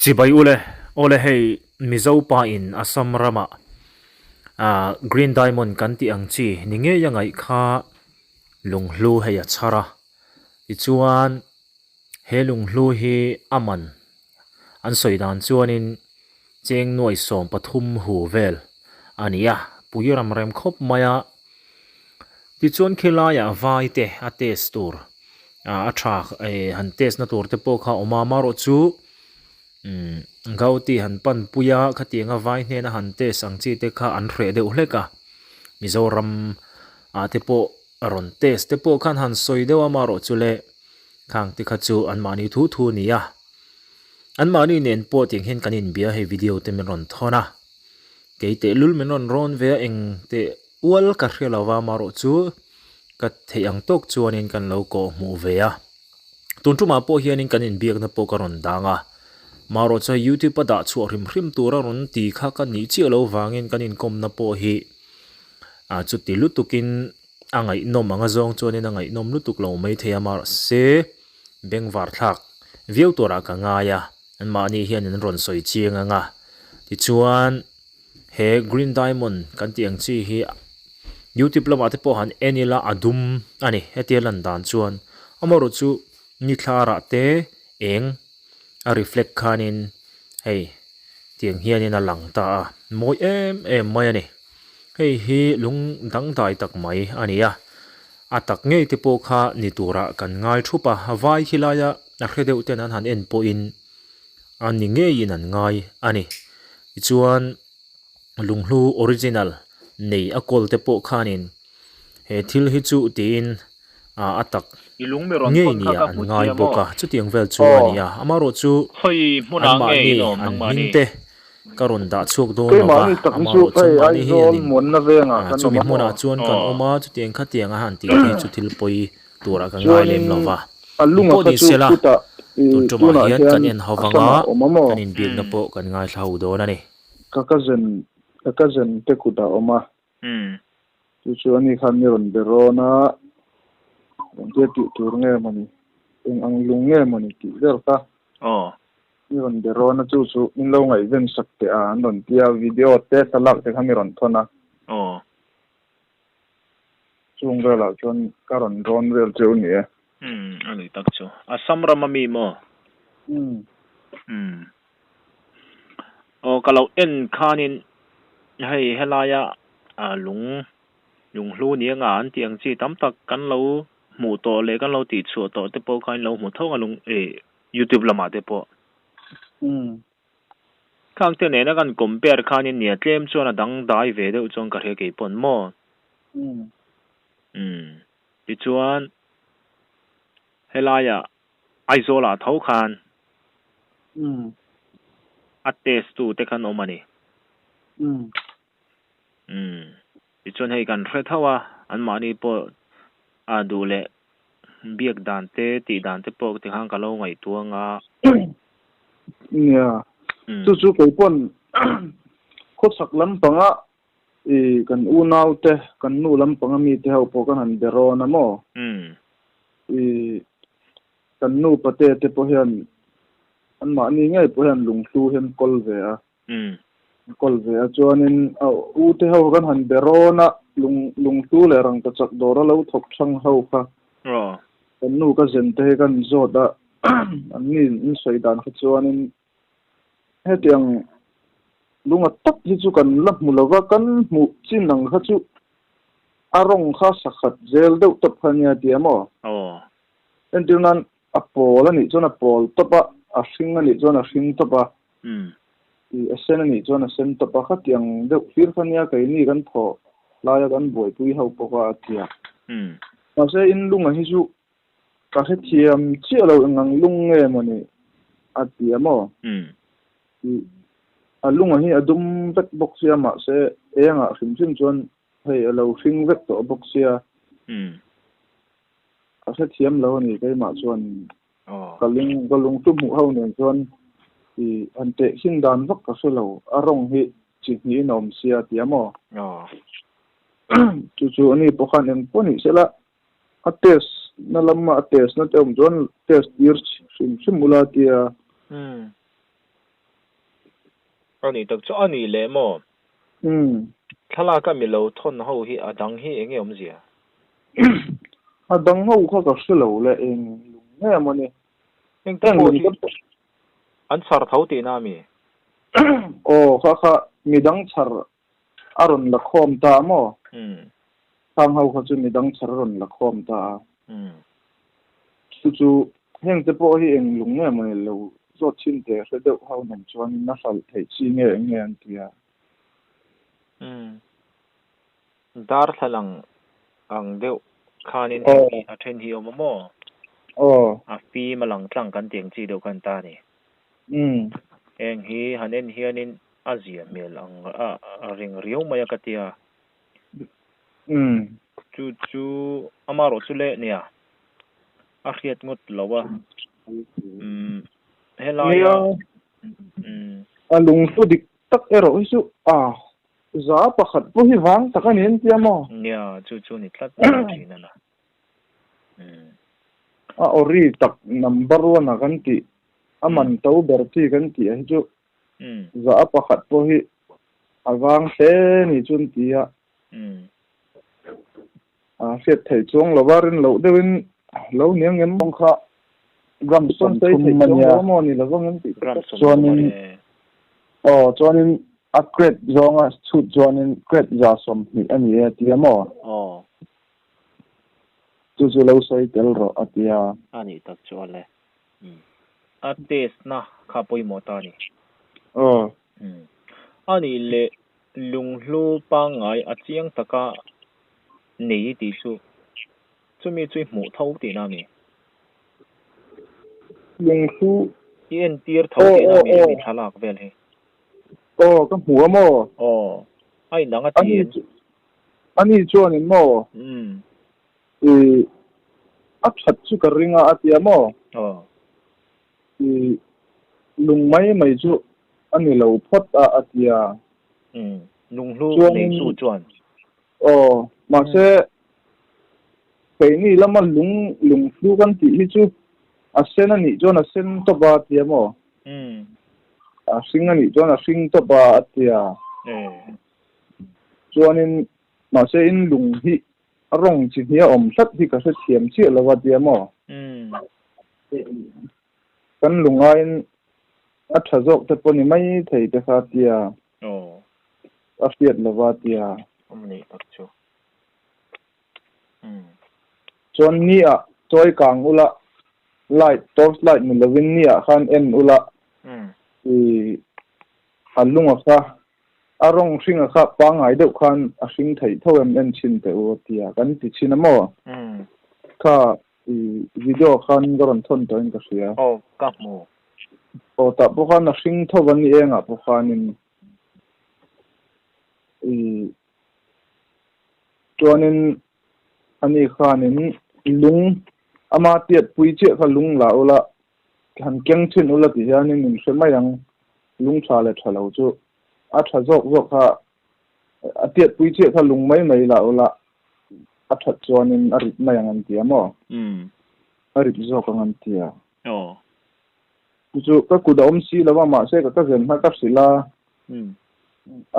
Chibai ole hei mizo pa in Assam rama Green Diamond kan ti ang chi ninge yangai kha lunglu hei achara ichuan he lunglu hi aman an soidan chuanin cheng noi som pathum hu vel ania puiram rem khop maya ti chuan khela ya vai te a test tur a thak han test na tur te po kha oma maro chu gauti han pan puya khatinga vai hne na han te sangchi te kha an hre deuh hleka Mizoram te po aron test te po khan han soi dewa maro chule khang ti kha chu an mani thu thu nia an mani nen po ting hen kanin bia he video te min ron thona ke te lul min ron ve eng te wal ka hrelawa maro chu ka theyang tok chuanin kan lo ko mu ve a tuntuma po hianin kanin biak na po ka ron danga maro cha YouTube pa da chu rim hrim tura ron ti kha ka ni chi lo wangin kanin kom na po hi chu ti lutukin angai nom anga zong chuanin angai nom lutuk lo mai theya mar se bengwar thak viau tora ka nga ya an mani hianin ron soi chianga nga ti chuan he Green Diamond kan tiang chi hi YouTube lama te po han enila adum ani hetialan dan chuan amaro chu ni thlara te eng a reflect khanin hei tiang hianin a lang ta moi em mai ani hei hi lung dang dai tak mai ania atak ngei te po kha ni tura kan ngai thupa vai hilaya a hredeu ten an han en po in an ni nge in an ngai ani chuan lunglu original nei a kol te po khanin he thil hi chu tin atak ngei ni an ngai boka chu tiang vel chu ania amaro chu hoi muna nge no nang mani te karon da chuk do no ba amaro chu mani hi ani chu mi muna chuan kan oma chu tiang kha tiang a han ti chu thil poi tura ka ngai lem lova po ni sela tu tuma hian kan en hawanga kanin bil na po kan ngai thau do na ni kakazen te kuda oma chu ani khan ni ron berona te ti tur nge mani eng ang lung nge mani ti der ka ni ron berona chu in lo ngai ven sakte a non tia video te salak te khami ron thona chung la chon karon ron vel chu ni ani tak chu Assam ramami mo kalau en khanin hei helaya lung hlu ni nga an tiang chi tam tak kan lo mu to le kan lo ti chu to te po kain lo mu thong alung YouTube lama te po khang te ne na kan compare khanin nia tlem chuan adang dai ve deuh chong ka he ke pon mo ti chuan helaya aizola thau khan a test tu te khan omani ti chuan hei kan hre thawa an mani po a du le biak dan te ti dan te po ti hang ka lo ngai tuanga ya chu ke pon khot sak lam panga kan u nau te kan nu lam panga mi te ho po kan han dero na mo kan nu pate te po hian an ma ni ngai po hian lung tu hian kol ve a chuanin u te ho kan han dero na lung tu le rang ta chak dora lo thok thang ho kha kan nu ka zen te kan zoda an ni in soidan kha chuanin hetiang lunga tak hi chu kan la mulawa kan mu chinang kha chu arong kha sakhat zel deuh top khania tiamo entinan apol ani chona pol topa a hring ani chona hring topa sen ani chona sen topa kha tiang deuh fir khania kai ni kan tho laya kan boi pui ho poka atia ase in lunga hi chu ka he thiam chi lo ngang lung nge mani atiamo alunga hi adum vek boxia ma se enga hrimsim chuan hei alo hring vek to boxia ase thiam lo ni kai ma chuan kalung tu mu ho nen chuan ante hin dan vak ka se lo arong hi chi ni nom sia tiamo chu ani pokhan en poni sela a test na lamma test na tem chuan test year sim simula tia ani tak chu ani le mo thala ka mi lo thon ho hi adang hi enge om zia adang ho kha ka selo le eng nge mo ni eng ta ho an sar thau ti na mi o kha midang char aron la khom ta mo tham ho kha chu midang char ron la khom ta chu heng te po hi eng lung nge mo ni lo zo chin te se deuh ho nam chuan na sal thei chi nge an tia dar thalang ang deuh khanin a then hi om mo a fi malang tlang kan tiang chi deuh kan ta ni eng hi hanen hianin azia mel ang a ring riu maya katia chu amaro chule nia a khiat ngot lowa helaya a lung su dik tak ero isu za pakhat po hi wang takan hen tia mo nia chu ni tlat na thina na a ori tak number 1 kan ti aman to ber ti kan ti hi chu za pakhat po hi awang se ni chun tia set thei chong lawarin lo dewin lo niang em mong kha gram son sei thei chong mo ni lawang em ti chuanin chuanin upgrade zonga chu chuanin grade za som ni ani tia mo chu lo sei tel ro atia ani tak chuale ates na khapoi mota ni ani le lunglu pangai achiang taka nei ti chu chumi chui mu thau ti na mi lunglu yen tir thau ti na mi thalak vel he ka hmu mo ai nanga ti ani chuanin mo a that chu ka ringa atia mo lungmai mai chu ani lo phot a atia lunglu nei chu chuan ma se peini lama lunglu kan ti hi chu a sen ani chuan a sen to ba tia mo a sing ani chuan a sing to ba atia chuanin ma se in lung hi rong chi hi om sat hi ka se thiam chi lo wa tia mo kan lungain a thazok te poni mai thei te kha tia a fiat lo wa tia omni tak chu chuan ni a choi kang ula light torch light mi lovin ni a khan en ula alunga kha arong singa kha pangai deuh khan a sing thei thoem en chin te o tia kan ti china mo kha video khan garon thon to in ka sia ka mo ta po khan a sing thowan ni enga po khanin chuanin ani khanin lung ama tiat pui che kha lung la ola han kyang chin ola ti hianin min semai ang lung thale thalo chu a tha zok kha a tiat pui che kha lung mai la ola a tha chuanin a rit mai ang tia mo a rit zok ang tia chu ka ku da om si lawa ma se ka zen ma ka sila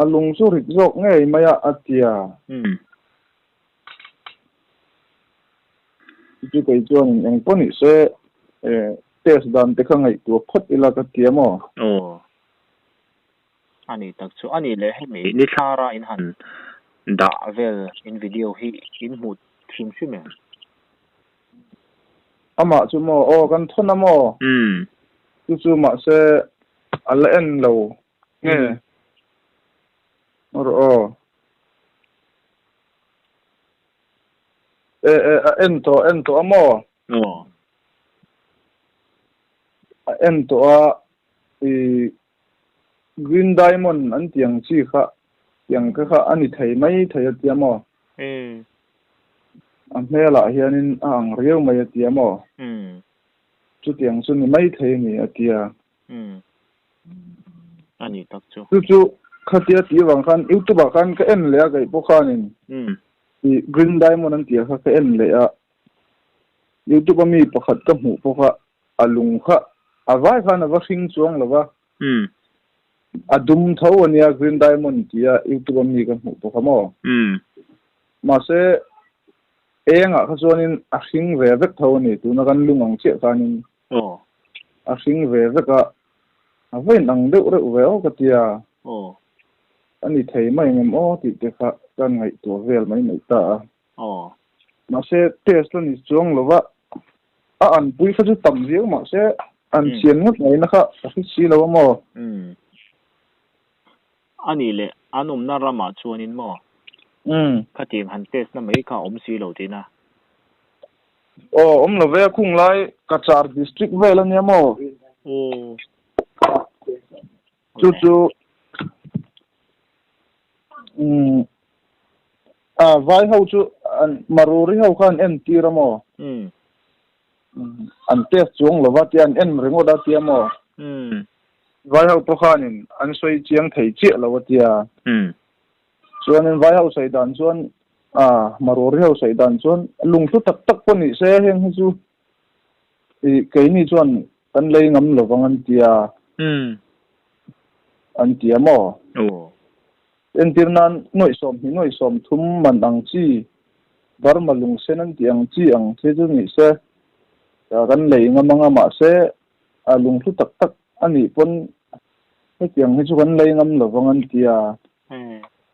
a lung su rit zok nge maya atia chu kai chuan eng poni se test dan te khangai tu khot ila ka tia mo ani tak chu ani le hemi ni thara in han da vel in video hi in mu thim me ama chu mo kan thona mo chu ma se ala en lo nge ento amo ento a green diamond an tiang chi kha tiang ka kha ani thei mai thei tia mo an hela hianin ang riau mai tia mo chu tiang chu ni mai thei ni atia ani tak chu khatia ti wang khan youtube khan ka en le ga po khanin green diamond an tia kha ka en le a youtube mi pakhat ka mu po kha alung kha avai khan ava sing chuang lawa adum thau ania green diamond tia youtube mi kan mu to kamo ma se enga khazonin a hring ve vek thau ni tu na kan lungang che kanin a hring ve veka a vein ang de re ve o ka tia ani thei mai ngem o ti te kha kan ngai to vel mai nei ta ma se test ni chong lova a an pui kha chu tam riu ma se an chian ngut nei na kha a si lo mo ani le anum na rama chuanin mo khatim han test na mai kha om si lo tina om lo ve khung lai Kachar district ve la ne mo chu vai hau chu an maruri hau khan en tira mo an test chung lo wat yan en ringo da tia mo vai hau to khanin an soi chiang thei che lo wa tia chuan vai hau sai dan chuan maruri hau sai dan chuan lung thu tak tak poni se heng chu i ke ni chuan kan lei ngam lo wangan tia an tia mo en tirnan noi som thum man ang chi varma lung senan tiang chi ang che chu ni se kan lei ngamanga ma se lung thu tak tak ani pon he tiang he chu kan lei ngam lo wangan tia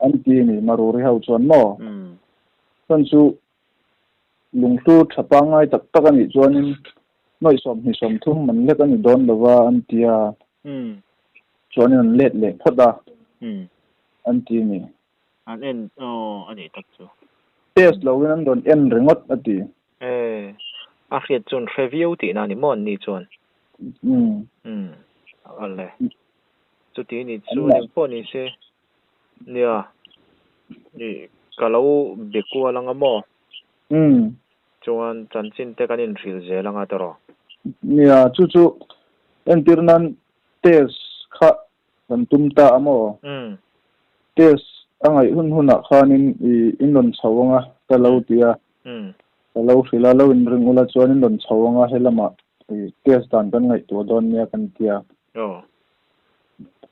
an ti ni maruri hau chuan mo kan chu lung thu thapa ngai tak tak ani chuanin noi som thum man le kan don lova an tia chuanin an let le khoda an ti ni an en ani tak chu test lo win don en ringot ati a khiat chun review ti na ni mon ni chuan alle chu ti ni chu ni po ni se nia ni kalau beku alanga mo chuan chanchin te kanin ril je langa taro nia chu en tirnan test kha kan tumta amo test angai hunhuna khanin in chawanga kalau tia kalau khila lo in ringula chuan in chawanga helama test dan kan ngai to don nia kan tia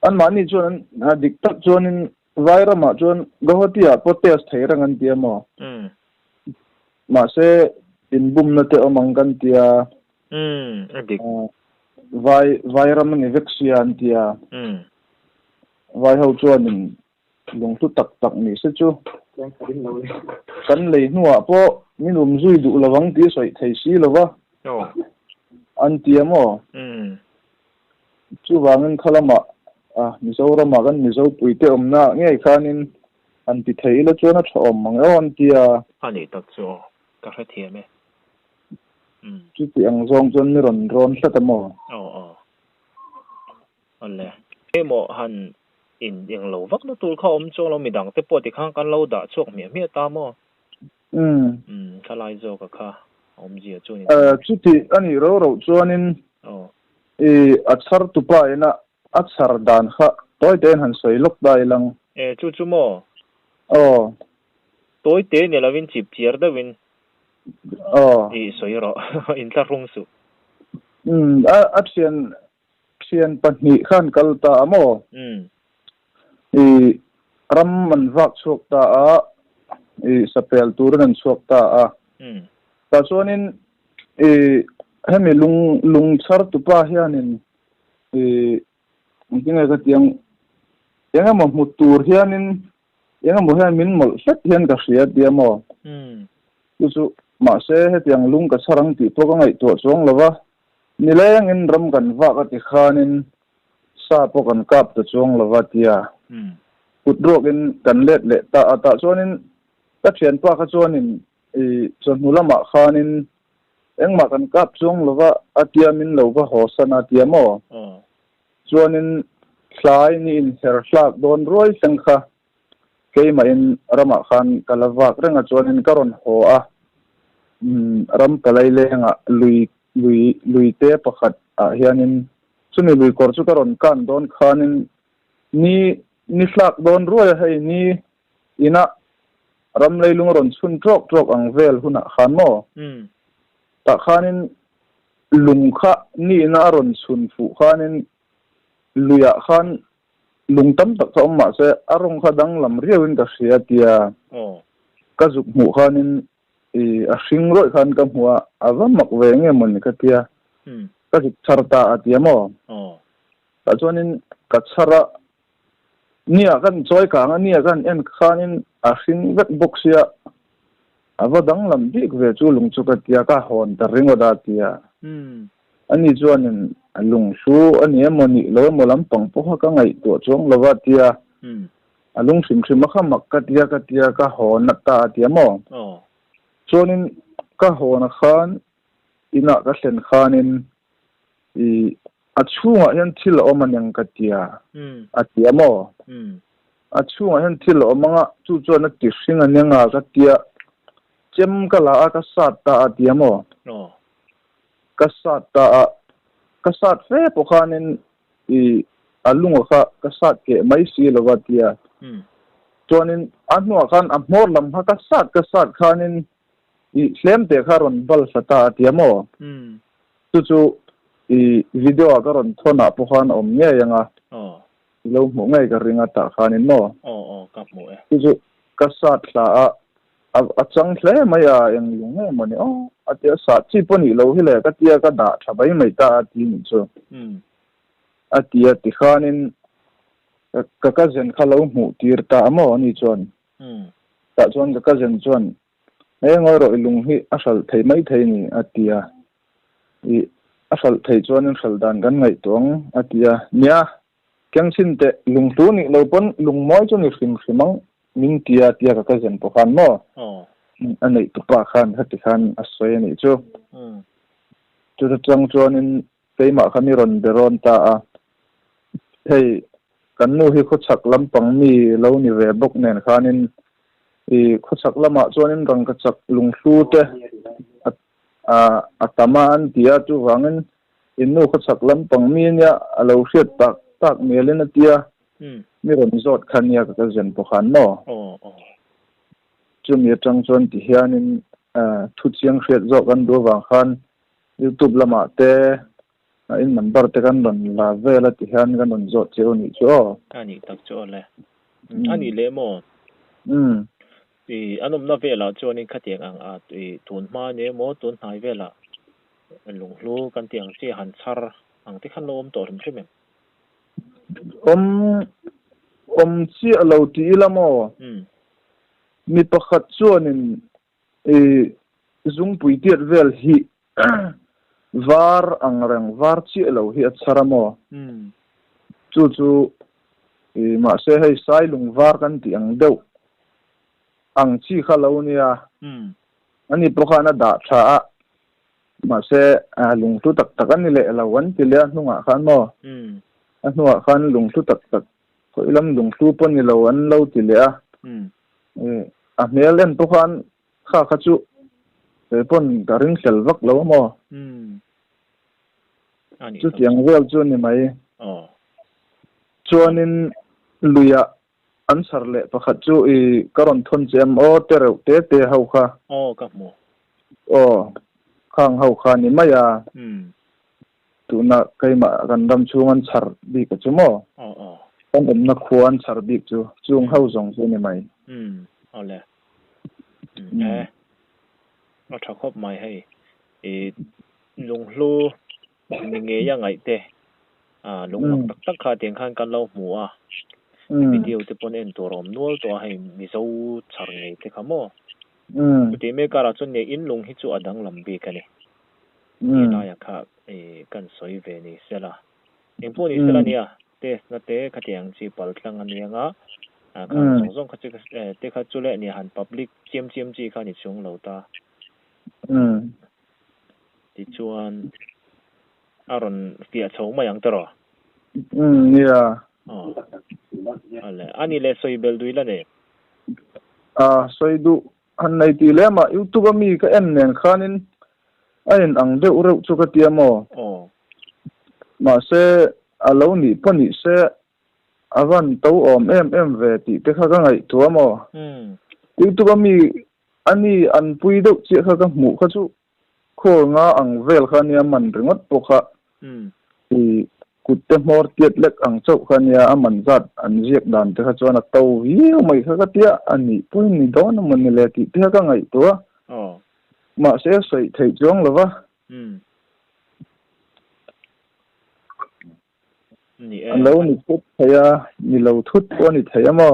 an mani chuan dik tak chuan in vairama chuan gohotia po test theirang an tia mo ma se in bum na te omang kan tia adik vairam ni vexian tia vai ho chuan in lung tu tak tak ni se chu kan lei nuwa po minum zui du lawang ti soi thei si lawa an tia mo chu wangin khalama Mizorama kan mizo puite omna nge khanin an ti thei la chuan a thom mang on tia ani tak chu ka kha thiame chu ti ang zong chon ni ron hlatamo alle emo han in eng lo vak na tur kha om chong lo midang te po ti khang kan lo da chok mi ta mo khalai zo ka kha om ji chu ni chu ti ani ro chuanin achar tu pa ina achar dan kha toy ten han soi lok dai lang chu mo toy te ne lavin chip chiar da win soi ro in ta rung su a thian pani khan kalta amo ram man vak chok ta sapel turan chok ta ta chuanin hemi lung char tu pa hianin tinga ka tiang enga mo mutur hianin enga mo hian min mol set hian ka hria diamo chu ma se he tiang lung ka sarang ti to ka ngai to chong lawa nileng in ram kan wa ka ti khanin sa po kan kap to chong lawa tia putrok in kan let le ta chuanin ta thian pa ka chuanin chon hulama khanin engma kan kap chong lawa atia min lo ka hosana tiamo chuanin thlai ni in herhlak don roi sangkha keima in rama khan kalawak renga chuanin karon ho a ram kalai lenga lui te pakhat hianin chumi lui kor chu karon kan don khanin ni hlak don roi hei ni ina ram leilung ron chun trok ang vel huna khan mo ta khanin lung kha ni na ron chun fu khanin luya khan lung tam tak ka ma se arong khadang lam riawin ka sia tia ka zuk mu khanin a hring roi khan ka hua awamak ve nge mon ka tia ka zuk charta atia mo ta chuanin ka chara nia kan choi ka nga nia kan en khanin a hring vet boxia avadang lam dik ve chu lung chu ka tia ka hon ta ringo da tia ani chuanin lung su ani emoni lo mo lam pang po ka ngai to chong lova tia alung sim sim kha mak ka tia ka hon na ta tia mo chuanin ka hon khan ina ka hlen khanin I achunga hian thil omanang ka tia atia mo achunga hian thil omanga chu chuan ti hringa nenga ka tia chem kala ka sat ta atia mo ka sat fe po khanin I alunga ka sat ke mai si lova tia chuanin anu khan amor lam ha ka sat khanin I hlem te kharon bal sata atia mo chu I video akaron thona po khan om nge yanga lo mo ngai ka ringa ta khanin mo kap mo chu ka sat la a chang hle maya yang lunge mo ni atia sa chi poni lo hi le ka tia ka da thabai mai ta ti ni chu atia ti khanin ka zen khalo mu tir ta mo ni chon ta chon ka zen chon ngoi ro lung hi asal thei mai thei ni atia I asal thei chuan sal dan kan ngai tong atia nia kyang sin te lung tu ni lo pon lung moi chu ni hrimang min tia ka zen po khan mo anei tu pa khan hati khan asoi ni chu chu chang chuan in keima khami ron beron ta a thei kan nu hi khochak lampang mi lo ni ve bok nen khanin I khochak lama chuan in rang ka chak lung su te atama an tia chu wangin innu khochak lampang mi nya alo hriat tak melin atia mi ron zot khania ka zen po khan no chu mi tang chon ti hianin thu chiang hriat zo kan do wang khan YouTube lama te in number te kan ron la vela ti hian kan ron zot cheu ni chu ani tak chu le ani le mo anom na vela chuanin khatiang ang tun ma ne mo tun hnai vela lung lu kan tiang chi han char ang ti khan lom to rim rim chi alo ti lamo mi pakhat chuanin zung pui tiat vel hi var ang rang var chi alo hi acharamo chu ma se hei sai lung var kan ti ang deuh ang chi khalo nia ani prokhana da tha ma se lung tu tak ani le lawan ti le hnunga khan mo hnunga khan lung tu tak ko ilam lung tu pon ni lawan lo ti le a melen to khan kha chu pon garing sel vak lo mo ani chu tiang vel chu ni mai chuanin luya ansar le pakhat chu karon thon chem te hau kha ka mo khang hau kha ni maya tuna kaima gandam chungan char bi ka chumo kan na khuan char bi chu chung hau zong chu ni mai ole nó thắc khóc mai hay lung lu nghe ya ngai te lung tak tak kha tiếng khan kan lo mu video te pon en to rom nual to hay mi zo char ngai te khamo ti me kara chun ne in lung hi chu adang lam bi ka ni na ya kha kan soi ve ni sela in pu ni sela nia te na te khatiang chi pal tlang ani nga kan zong kha chi te kha chu le ni han public chem chi kha ni chung lo ta ti chuan aron tia chho ma yang taro ale ani le soi bel dui la ne soi du han nei ti le ma YouTube mi ka en nen khanin ain ang de ure chu ka tiamo ma se alo ni pani se avan to om em ve ti te kha ka ngai tuamo YouTube mi ani an pui do chi kha ka mu kha chu kho nga ang vel khania man ringot po kha cụt te mor tiệt lek ang chau khania aman zat an ziek dan te kha chuan a to hi mai kha ka tia ani point ni don man le ti te ka ngai to ma se sei thei chong lova ni lo ni thut thaya ni lo thut ko ni thaya mo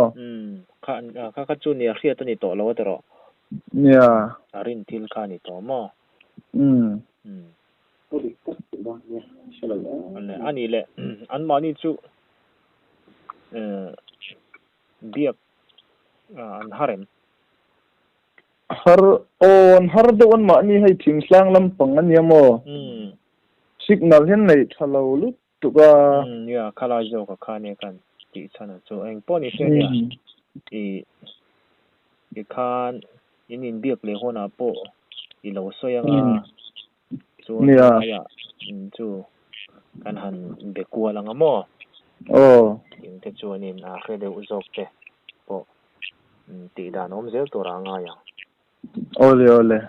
kha chu ni khia to ni to lo ta ro nia arin til kha ni to mo ani le an ma ni chu biak an harem har de on ma ni hai thing slang lam pang an yamo signal hen nei thalo lu tu ga ya khala jo ka khane kan ti chana chu eng poni se ya i khan in biak le hona po i lo so yang chu ya chu kan han be kwa lang mo in te chu nin a khede uzok te po ti da nom zel to ra nga ya ole